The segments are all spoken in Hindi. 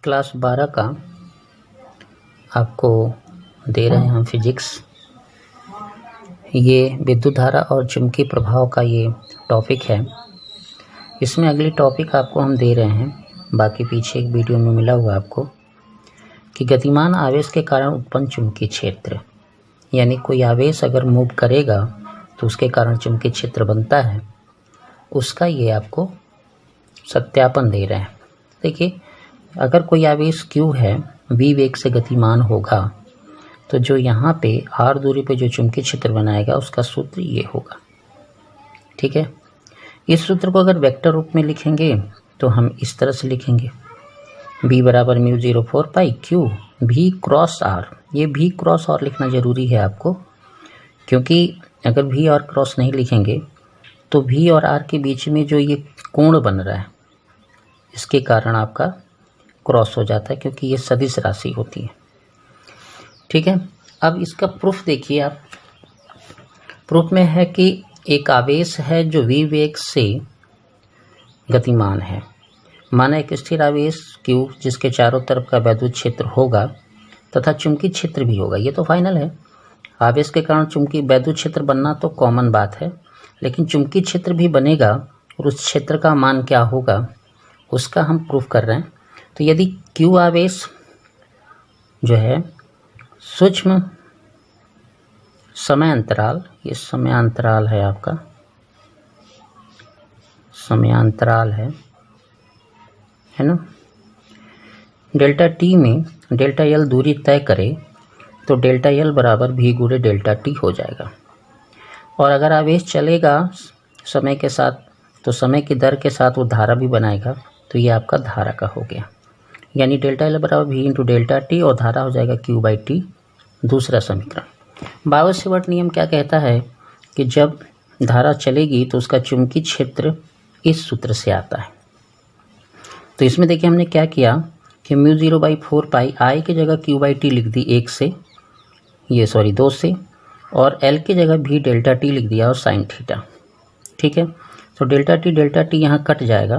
क्लास 12 का आपको दे रहे हैं हम फिजिक्स। ये विद्युत धारा और चुंबकीय प्रभाव का ये टॉपिक है। इसमें अगली टॉपिक आपको हम दे रहे हैं, बाकी पीछे एक वीडियो में मिला हुआ आपको, कि गतिमान आवेश के कारण उत्पन्न चुंबकीय क्षेत्र, यानी कोई आवेश अगर मूव करेगा तो उसके कारण चुंबकीय क्षेत्र बनता है, उसका ये आपको सत्यापन दे रहे हैं। देखिए, अगर कोई आवेश Q है, v वेग से गतिमान होगा, तो जो यहाँ पे r दूरी पे जो चुंबकीय क्षेत्र बनाएगा उसका सूत्र ये होगा। ठीक है, इस सूत्र को अगर वेक्टर रूप में लिखेंगे तो हम इस तरह से लिखेंगे, b बराबर μ04 पाई Q v क्रॉस r। ये v क्रॉस r लिखना ज़रूरी है आपको, क्योंकि अगर v और क्रॉस नहीं लिखेंगे तो v और r के बीच में जो ये कोण बन रहा है, इसके कारण आपका क्रॉस हो जाता है, क्योंकि ये सदिश राशि होती है। ठीक है, अब इसका प्रूफ देखिए आप। प्रूफ में है कि एक आवेश है जो v वेग से गतिमान है। माना एक स्थिर आवेश Q जिसके चारों तरफ का वैद्युत क्षेत्र होगा तथा चुंबकीय क्षेत्र भी होगा। ये तो फाइनल है। आवेश के कारण चुंबकीय वैद्युत क्षेत्र बनना तो कॉमन बात है, लेकिन चुंबकीय क्षेत्र भी बनेगा और उस क्षेत्र का मान क्या होगा उसका हम प्रूफ कर रहे हैं। तो यदि Q आवेश जो है सूक्ष्म समय अंतराल, ये समय अंतराल है आपका, समय अंतराल है ना, डेल्टा टी में डेल्टा एल दूरी तय करे तो डेल्टा एल बराबर v गुणे डेल्टा टी हो जाएगा। और अगर आवेश चलेगा समय के साथ तो समय की दर के साथ वो धारा भी बनाएगा, तो ये आपका धारा का हो गया, यानी डेल्टा एल बराबर v इंटू डेल्टा टी और धारा हो जाएगा Q बाई टी, दूसरा समीकरण। बायो-सेवर्ट नियम क्या कहता है कि जब धारा चलेगी तो उसका चुंबकीय क्षेत्र इस सूत्र से आता है। तो इसमें देखिए हमने क्या किया कि μ0/4 पाई I की जगह Q बाई टी लिख दी 2 से, और L की जगह भी डेल्टा टी लिख दिया और साइन थीटा। ठीक है, तो डेल्टा टी यहाँ कट जाएगा,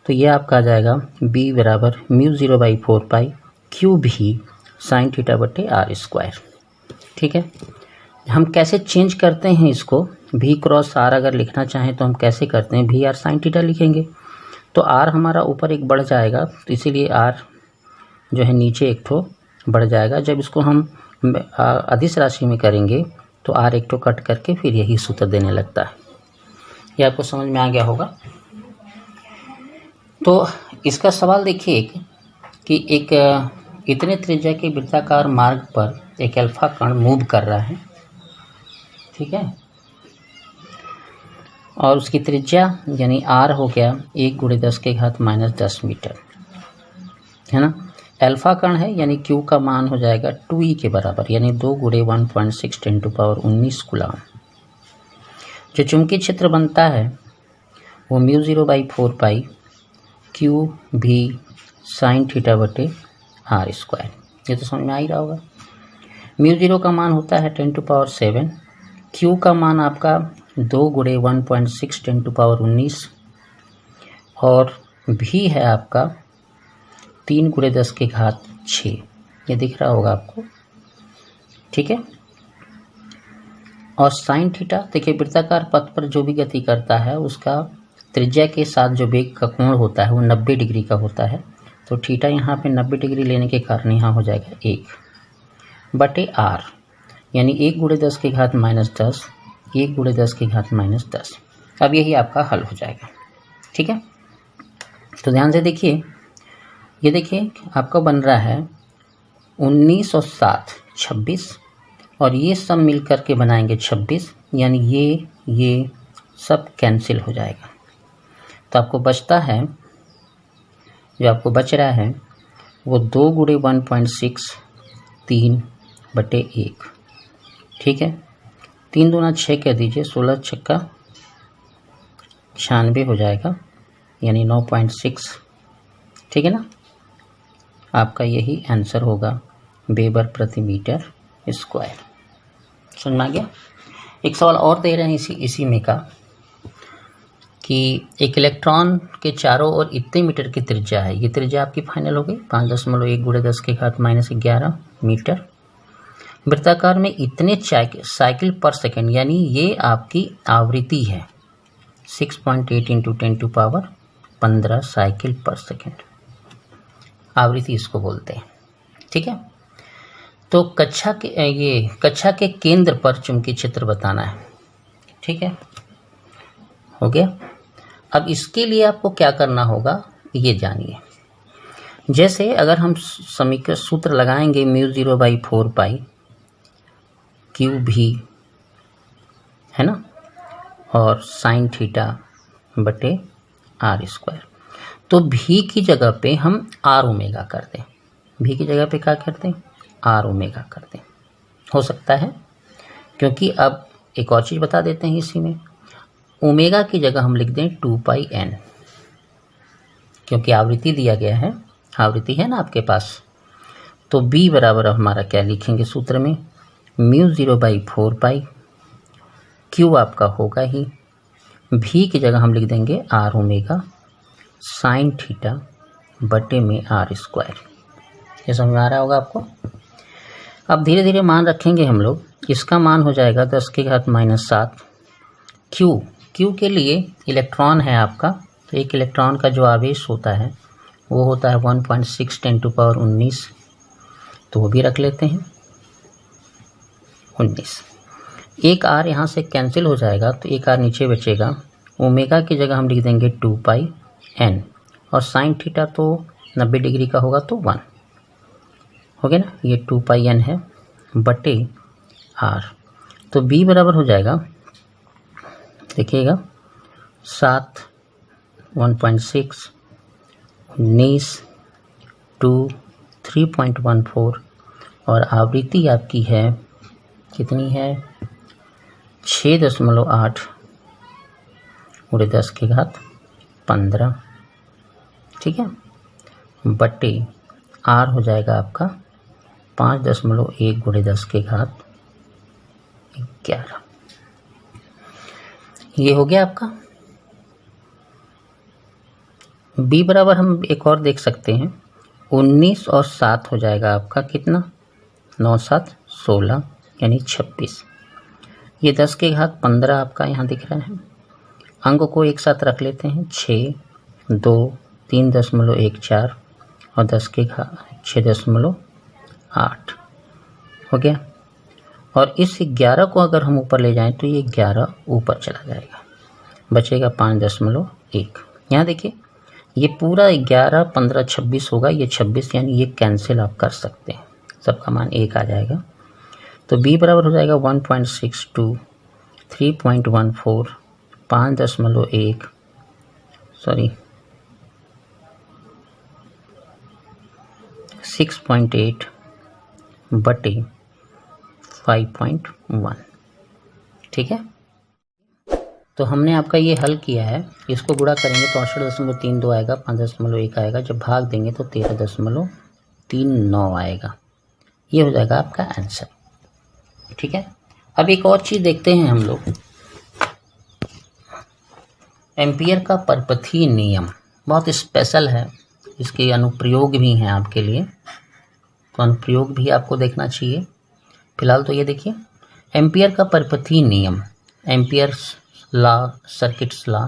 तो ये आपका आ जाएगा B बराबर μ0/4 पाई Q भी साइन थीटा बटे आर स्क्वायर। ठीक है, हम कैसे चेंज करते हैं इसको, V क्रॉस R अगर लिखना चाहें तो हम कैसे करते हैं, V R साइन थीटा लिखेंगे, तो R हमारा ऊपर एक बढ़ जाएगा, तो इसीलिए R जो है नीचे एक ठो बढ़ जाएगा। जब इसको हम अदिश राशि में करेंगे तो R एक ठो कट करके फिर यही सूत्र देने लगता है। ये आपको समझ में आ गया होगा। तो इसका सवाल देखिए कि एक इतने त्रिज्या के वृत्ताकार मार्ग पर एक अल्फा कण मूव कर रहा है। ठीक है, और उसकी त्रिज्या यानी r हो गया 1 × 10⁻⁻10 मीटर, है ना। अल्फा कण है यानी Q का मान हो जाएगा 2e के बराबर, यानी 2 × 1.6 × 10⁻19 कूलम। जो चुंबकीय क्षेत्र बनता है वो μ0/4 पाई Q भी साइन थीटा बटे आर स्क्वायर। ये तो समझ में आ ही रहा होगा। μ0 का मान होता है 10⁻7, Q का मान आपका 2 × 1.6 × 10⁻19 और भी है आपका 3 × 10⁶। ये दिख रहा होगा आपको। ठीक है, और साइन थीटा देखिए, वृत्ताकार पथ पर जो भी गति करता है उसका त्रिज्या के साथ जो वेग का कोण होता है वो 90 डिग्री का होता है। तो थीटा यहाँ पे 90 डिग्री लेने के कारण यहाँ हो जाएगा 1 बटे r, यानी 1 × 10⁻−10, 1 × 10⁻−10। अब यही आपका हल हो जाएगा। ठीक है, तो ध्यान से देखिए, ये देखिए आपका बन रहा है 19 और 7 26, और ये सब मिल कर के बनाएंगे 26, यानी ये सब कैंसिल हो जाएगा। तो आपको बचता है, जो आपको बच रहा है वो 2 × 1.6 3 बटे 1। ठीक है, 3 दूना 6 कह दीजिए, 16 छक्का 96 हो जाएगा, यानी 9.6। ठीक है ना, आपका यही आंसर होगा वेबर प्रति मीटर स्क्वायर। समझ में आ गया। एक सवाल और दे रहे हैं इसी में का, कि एक इलेक्ट्रॉन के चारों ओर इतने मीटर की त्रिज्या है। ये त्रिज्या आपकी फाइनल हो गई 5.1 × 10⁻⁴ मीटर। वृत्ताकार में इतने साइकिल पर सेकेंड, यानी ये आपकी आवृत्ति है 6.8 × 10⁻15 साइकिल पर सेकेंड, आवृत्ति इसको बोलते हैं। ठीक है, तो कक्षा के केंद्र पर चुंबकीय क्षेत्र बताना है। ठीक है, हो गया। अब इसके लिए आपको क्या करना होगा ये जानिए। जैसे अगर हम समीकरण सूत्र लगाएंगे μ0/4π Q भी है ना, और sin θ/r², तो भी की जगह पे हम r ओमेगा कर दें। भी की जगह पे क्या करते हैं, r ओमेगा करते हैं। हो सकता है, क्योंकि अब एक और चीज़ बता देते हैं इसी में, ओमेगा की जगह हम लिख दें 2πn, क्योंकि आवृत्ति दिया गया है, आवृत्ति है ना आपके पास। तो b बराबर हमारा क्या लिखेंगे सूत्र में, μ0/4π, Q आपका होगा ही, भी की जगह हम लिख देंगे r ओमेगा sin θ/r²। ये समझ में आ रहा होगा आपको। अब धीरे धीरे मान रखेंगे हम लोग। इसका मान हो जाएगा 10⁻⁷। Q के लिए इलेक्ट्रॉन है आपका, तो एक इलेक्ट्रॉन का जो आवेश होता है वो होता है 1.6 × 10⁻19, तो वो भी रख लेते हैं 19। एक r यहाँ से कैंसिल हो जाएगा, तो एक r नीचे बचेगा। ओमेगा की जगह हम लिख देंगे 2πn, और sin θ तो 90 डिग्री का होगा तो 1 हो गया ना, ये 2πn है बटे r। तो b बराबर हो जाएगा, देखिएगा 7, 1.6, 19, 2, 3.14, और आवृत्ति आपकी है कितनी है 6.8 × 10⁻15। ठीक है, बटे r हो जाएगा आपका 5.1 × 10⁻11। ये हो गया आपका। b बराबर हम एक और देख सकते हैं, 19 और 7 हो जाएगा आपका कितना, 9, 7, 16, यानी 26। ये 10⁻15 आपका यहाँ दिख रहा है। अंक को एक साथ रख लेते हैं, 6, 2, 3.14 और 6.8 हो गया। और इस 11 को अगर हम ऊपर ले जाएं तो ये 11 ऊपर चला जाएगा, बचेगा 5.1। यहाँ देखिए ये पूरा 11, 15, 26 होगा, ये 26, यानी ये कैंसिल आप कर सकते हैं, सबका मान 1 आ जाएगा। तो b बराबर हो जाएगा 1.62, 3.14, 5.1, सॉरी 6.8 बटे 5.1। ठीक है, तो हमने आपका ये हल किया है। इसको गुणा करेंगे तो 68.32 आएगा, 5.1 आएगा, जब भाग देंगे तो 13.39 आएगा। ये हो जाएगा आपका आंसर। ठीक है, अब एक और चीज़ देखते हैं हम लोग, एम्पियर का परपथीय नियम बहुत स्पेशल है, इसके अनुप्रयोग भी हैं आपके लिए, तो अनुप्रयोग भी आपको देखना चाहिए। फिलहाल तो ये देखिए, एम्पियर का परपथीय नियम, एम्पियर्स लॉ, सर्किट्स लॉ।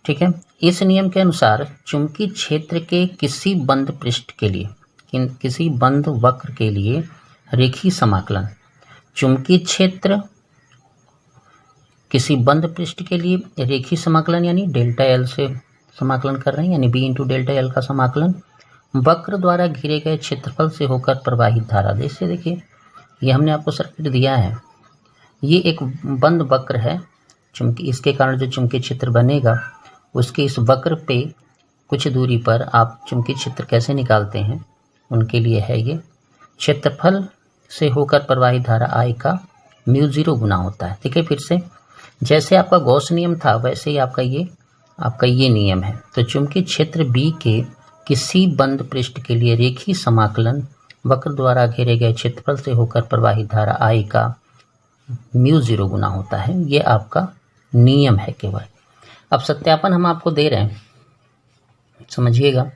ठीक है, इस नियम के अनुसार चुंबकीय क्षेत्र के किसी बंद पृष्ठ के लिए, किसी बंद वक्र के लिए रेखीय समाकलन, चुंबकीय क्षेत्र किसी बंद पृष्ठ के लिए रेखीय समाकलन, यानी डेल्टा एल से समाकलन कर रहे हैं, यानी b × डेल्टा एल का समाकलन, वक्र द्वारा घिरे गए क्षेत्रफल से होकर प्रवाहित धारा। जैसे देखिए ये हमने आपको सर्किट दिया है, ये एक बंद वक्र है, चुंबकीय, इसके कारण जो चुंबकीय क्षेत्र बनेगा उसके इस वक्र पे कुछ दूरी पर आप चुंबकीय क्षेत्र कैसे निकालते हैं, उनके लिए है ये। क्षेत्रफल से होकर प्रवाहित धारा I का μ0 गुना होता है। ठीक है, फिर से जैसे आपका गॉस नियम था वैसे ही आपका ये नियम है। तो चुंबकीय क्षेत्र B के किसी बंद पृष्ठ के लिए रेखीय समाकलन वक्र द्वारा घेरे गए क्षेत्रफल से होकर प्रवाहित धारा I का μ0 गुना होता है। ये आपका नियम है केवल। अब सत्यापन हम आपको दे रहे हैं, समझिएगा।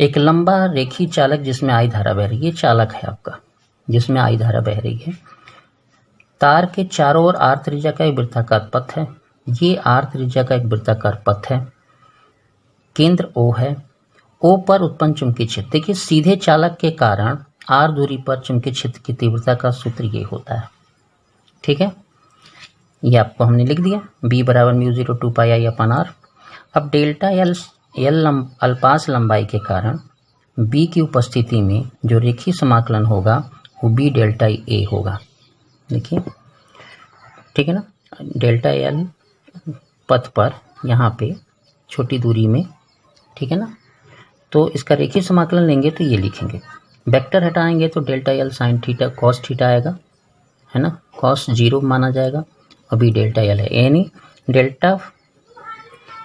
एक लंबा रेखी चालक जिसमें I धारा बह रही है, ये चालक है आपका जिसमें I धारा बह रही है। तार के चारों ओर R त्रिज्या का एक वृत्ताकार पथ है, ये R त्रिज्या का एक वृत्ताकार पथ है। केंद्र O है, O पर उत्पन्न चुंबकीय क्षेत्र, देखिए सीधे चालक के कारण R दूरी पर चुंबकीय क्षेत्र की तीव्रता का सूत्र ये होता है, ठीक है। ये आपको हमने लिख दिया, B बराबर μ0 2πi/r। अब डेल्टा L अल्पास लंबाई के कारण B की उपस्थिति में जो रेखीय समाकलन होगा वो B डेल्टा A होगा, देखिए, ठीक है ना। डेल्टा L पथ पर यहाँ पे छोटी दूरी में, ठीक है ना, तो इसका रेखीय समाकलन लेंगे तो ये लिखेंगे। वेक्टर हटाएंगे तो delta L sine theta cos theta आएगा, है ना, कॉस 0 माना जाएगा। अभी डेल्टा L है, यानी डेल्टा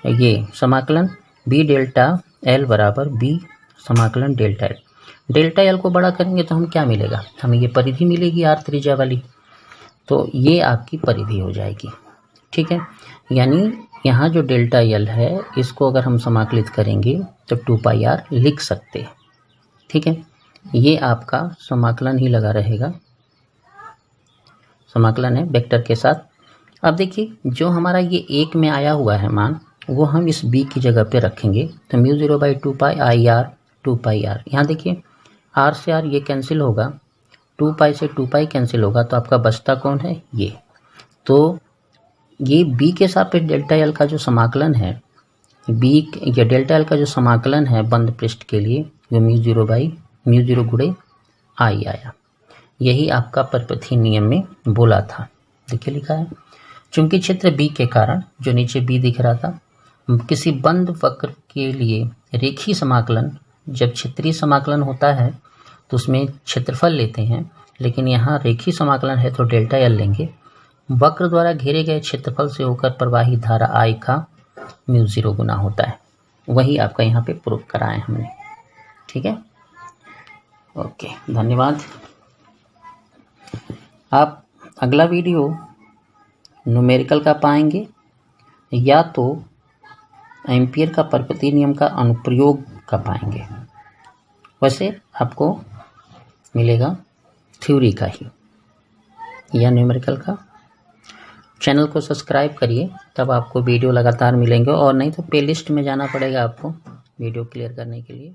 ये समाकलन B डेल्टा L बराबर B समाकलन डेल्टा L। डेल्टा L को बड़ा करेंगे तो हम क्या मिलेगा, हमें ये परिधि मिलेगी R त्रिज्या वाली, तो ये आपकी परिधि हो जाएगी, ठीक है। यानी यहाँ जो डेल्टा L है इसको अगर हम समाकलित करेंगे तो 2πr लिख सकते हैं, ठीक है। ये आपका समाकलन ही लगा रहेगा, समाकलन है वेक्टर के साथ। अब देखिए जो हमारा ये 1 में आया हुआ है मान, वो हम इस B की जगह पे रखेंगे तो μ0/2πi/r 2πr। यहाँ देखिए R से R ये कैंसिल होगा, 2π से 2π कैंसिल होगा, तो आपका बचता कौन है, ये। तो ये B के सापेक्ष डेल्टा L का जो समाकलन है, या डेल्टा L का जो समाकलन है बंद पृष्ठ के लिए, जो μ0 गुणे I आया। यही आपका परिपथीय नियम में बोला था, देखिए लिखा है। चुंबकीय क्षेत्र B के कारण, जो नीचे B दिख रहा था, किसी बंद वक्र के लिए रेखीय समाकलन, जब क्षेत्रीय समाकलन होता है तो उसमें क्षेत्रफल लेते हैं, लेकिन यहाँ रेखीय समाकलन है तो डेल्टा L लेंगे। वक्र द्वारा घेरे गए क्षेत्रफल से होकर प्रवाहित धारा I का μ0 गुना होता है, वही आपका यहाँ पे प्रूफ कराए हमने, ठीक है। ओके, धन्यवाद। आप अगला वीडियो न्यूमेरिकल का पाएंगे या तो एम्पियर का परिपथीय नियम का अनुप्रयोग का पाएंगे, वैसे आपको मिलेगा थ्योरी का ही या न्यूमेरिकल का। चैनल को सब्सक्राइब करिए, तब आपको वीडियो लगातार मिलेंगे, और नहीं तो प्लेलिस्ट में जाना पड़ेगा आपको वीडियो क्लियर करने के लिए।